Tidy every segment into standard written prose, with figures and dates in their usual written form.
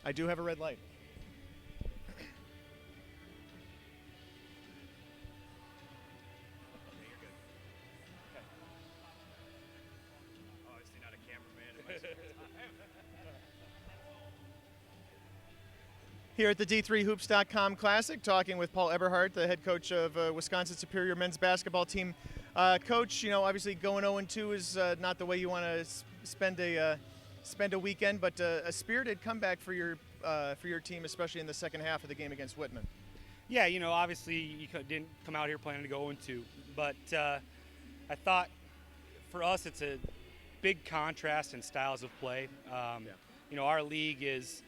I do have a red light. Obviously not a cameraman. Here at the D3Hoops.com Classic, talking with Paul Eberhardt, the head coach of Wisconsin Superior men's basketball team. Coach, obviously going 0-2 is not the way you want to spend a weekend, but a spirited comeback for your team, especially in the second half of the game against Whitman. Yeah, obviously you didn't come out here planning to go 0-2, but I thought for us it's a big contrast in styles of play. Our league is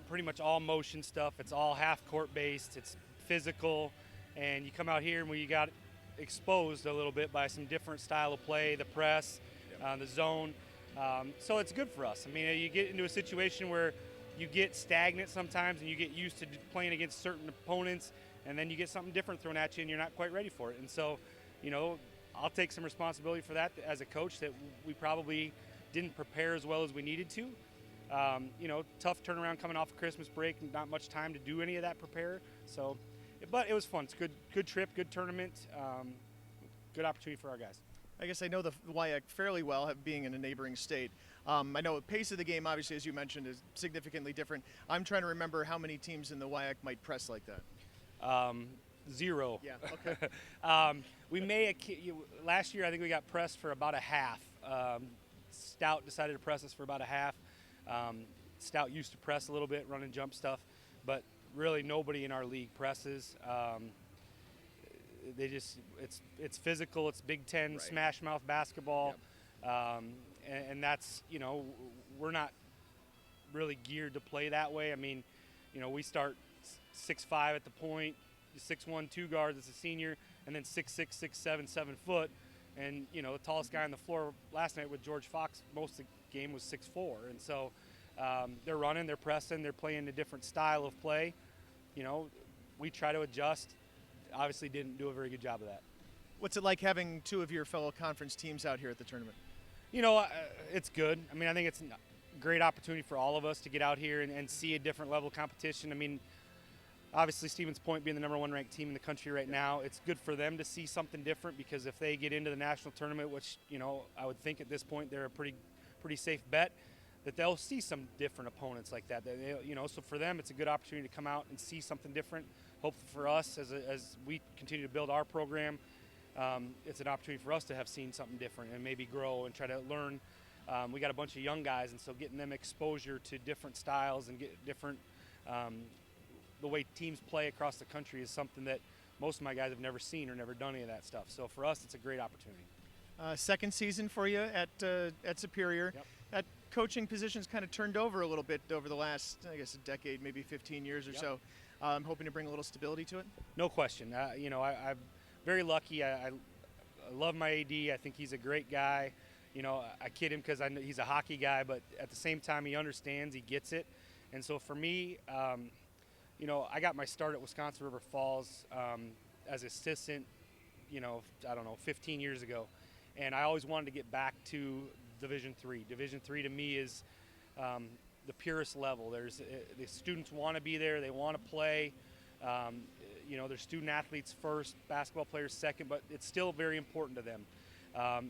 pretty much all motion stuff. It's all half court based. It's physical, and you come out here and you got exposed a little bit by some different style of play, the press, the zone. So it's good for us. I mean, you get into a situation where you get stagnant sometimes, and you get used to playing against certain opponents, and then you get something different thrown at you, and you're not quite ready for it. And so, I'll take some responsibility for that as a coach, that we probably didn't prepare as well as we needed to. Tough turnaround coming off of Christmas break, not much time to do any of that prepare. So, but it was fun. It's good trip, good tournament, good opportunity for our guys. I guess I know the WIAC fairly well, being in a neighboring state. I know the pace of the game, obviously, as you mentioned, is significantly different. I'm trying to remember how many teams in the WIAC might press like that. 0. Yeah, okay. Last year I think we got pressed for about a half. Stout decided to press us for about a half. Stout used to press a little bit, run and jump stuff, but really nobody in our league presses. It's physical. It's Big Ten Right. smash mouth basketball, and that's we're not really geared to play that way. I mean, we start 6'5" at the point, 6'1" 2 guards as a senior, and then 6'6", 6'7", 7 foot. And, the tallest guy on the floor last night with George Fox, most of the game was 6'4". And so they're running, they're pressing, they're playing a different style of play. We try to adjust. Obviously didn't do a very good job of that. What's it like having two of your fellow conference teams out here at the tournament? It's good. I mean, I think it's a great opportunity for all of us to get out here and see a different level of competition. I mean, obviously, Stevens Point being the number 1 ranked team in the country right now, it's good for them to see something different, because if they get into the national tournament, which, I would think at this point they're a pretty safe bet, that they'll see some different opponents like that. So for them, it's a good opportunity to come out and see something different. Hopefully for us, as we continue to build our program, it's an opportunity for us to have seen something different and maybe grow and try to learn. We got a bunch of young guys, and so getting them exposure to different styles and get different the way teams play across the country is something that most of my guys have never seen or never done any of that stuff. So for us, it's a great opportunity. Second season for you at Superior. Yep. That coaching position's kind of turned over a little bit over the last, I guess, a decade, maybe 15 years or so. I'm hoping to bring a little stability to it. No question. I'm very lucky. I love my AD. I think he's a great guy. I kid him because I know he's a hockey guy, but at the same time, he understands, he gets it. And so for me, I got my start at Wisconsin River Falls as assistant, 15 years ago. And I always wanted to get back to Division III. Division III to me is the purest level. The students want to be there, they want to play. They're student athletes first, basketball players second, but it's still very important to them.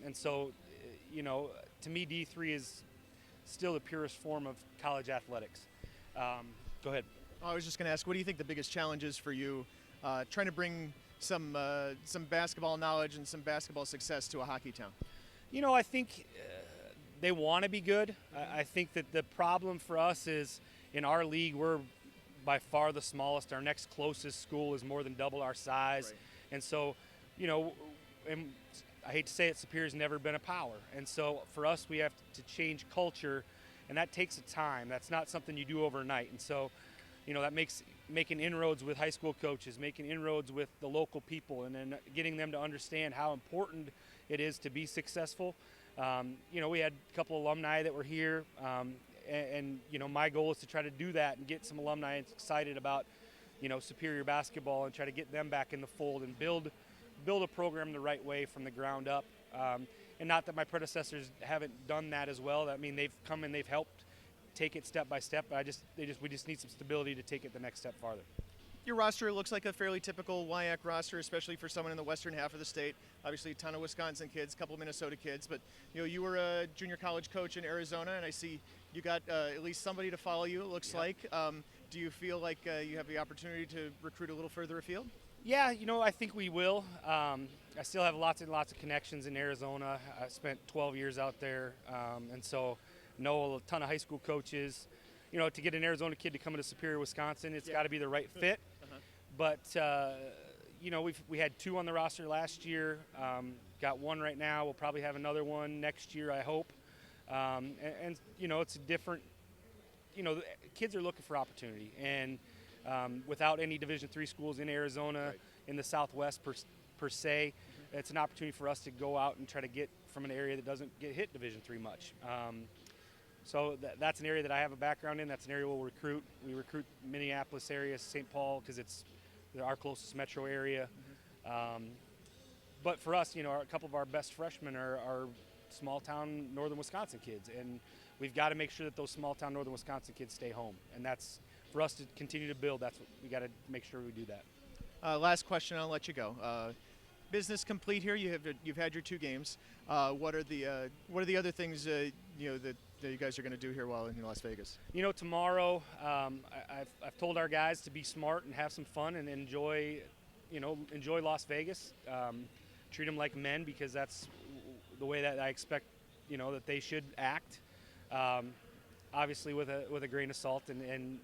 And so, to me, D3 is still the purest form of college athletics. Go ahead. I was just going to ask, what do you think the biggest challenge is for you trying to bring some basketball knowledge and some basketball success to a hockey town? I think they want to be good. I think that the problem for us is in our league, we're by far the smallest. Our next closest school is more than double our size. Right. And so, and I hate to say it, Superior's never been a power. And so for us, we have to change culture, and that takes a time. That's not something you do overnight. And so, that makes making inroads with high school coaches, making inroads with the local people, and then getting them to understand how important it is to be successful. We had a couple alumni that were here, and my goal is to try to do that and get some alumni excited about, Superior basketball and try to get them back in the fold and build a program the right way from the ground up. And not that my predecessors haven't done that as well. I mean, they've come and they've helped take it step by step. But we just need some stability to take it the next step farther. Your roster looks like a fairly typical WIAC roster, especially for someone in the western half of the state. Obviously, a ton of Wisconsin kids, a couple of Minnesota kids. But you were a junior college coach in Arizona, and I see you got at least somebody to follow you. It looks like. Do you feel like you have the opportunity to recruit a little further afield? Yeah, I think we will. I still have lots and lots of connections in Arizona. I spent 12 years out there, and so know a ton of high school coaches. To get an Arizona kid to come into Superior, Wisconsin, it's got to be the right fit. But we had 2 on the roster last year. Got 1 right now. We'll probably have another one next year, I hope. It's a different. Kids are looking for opportunity, and without any Division III schools in Arizona, in the Southwest per se, it's an opportunity for us to go out and try to get from an area that doesn't get hit Division III much. So that's an area that I have a background in. That's an area we'll recruit. We recruit Minneapolis area, St. Paul, because it's our closest metro area. But for us, a couple of our best freshmen are small-town northern Wisconsin kids, and we've got to make sure that those small-town northern Wisconsin kids stay home. And that's, for us to continue to build, that's what we got to make sure we do that. Last question, I'll let you go. Business complete here. You've had your 2 games. What are the other things that you guys are going to do here while in Las Vegas? Tomorrow, I've told our guys to be smart and have some fun and enjoy Las Vegas. Treat them like men, because that's the way that I expect that they should act. Obviously with a grain of salt and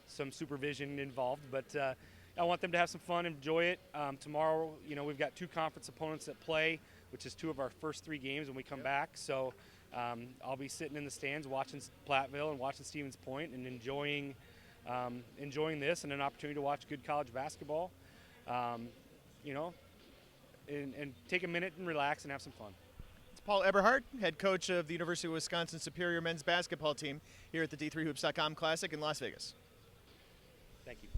some supervision involved, but I want them to have some fun, enjoy it. Tomorrow, we've got 2 conference opponents that play, which is 2 of our first 3 games when we come back. So I'll be sitting in the stands watching Platteville and watching Stevens Point and enjoying this and an opportunity to watch good college basketball. And take a minute and relax and have some fun. It's Paul Eberhardt, head coach of the University of Wisconsin Superior men's basketball team here at the D3Hoops.com Classic in Las Vegas. Thank you.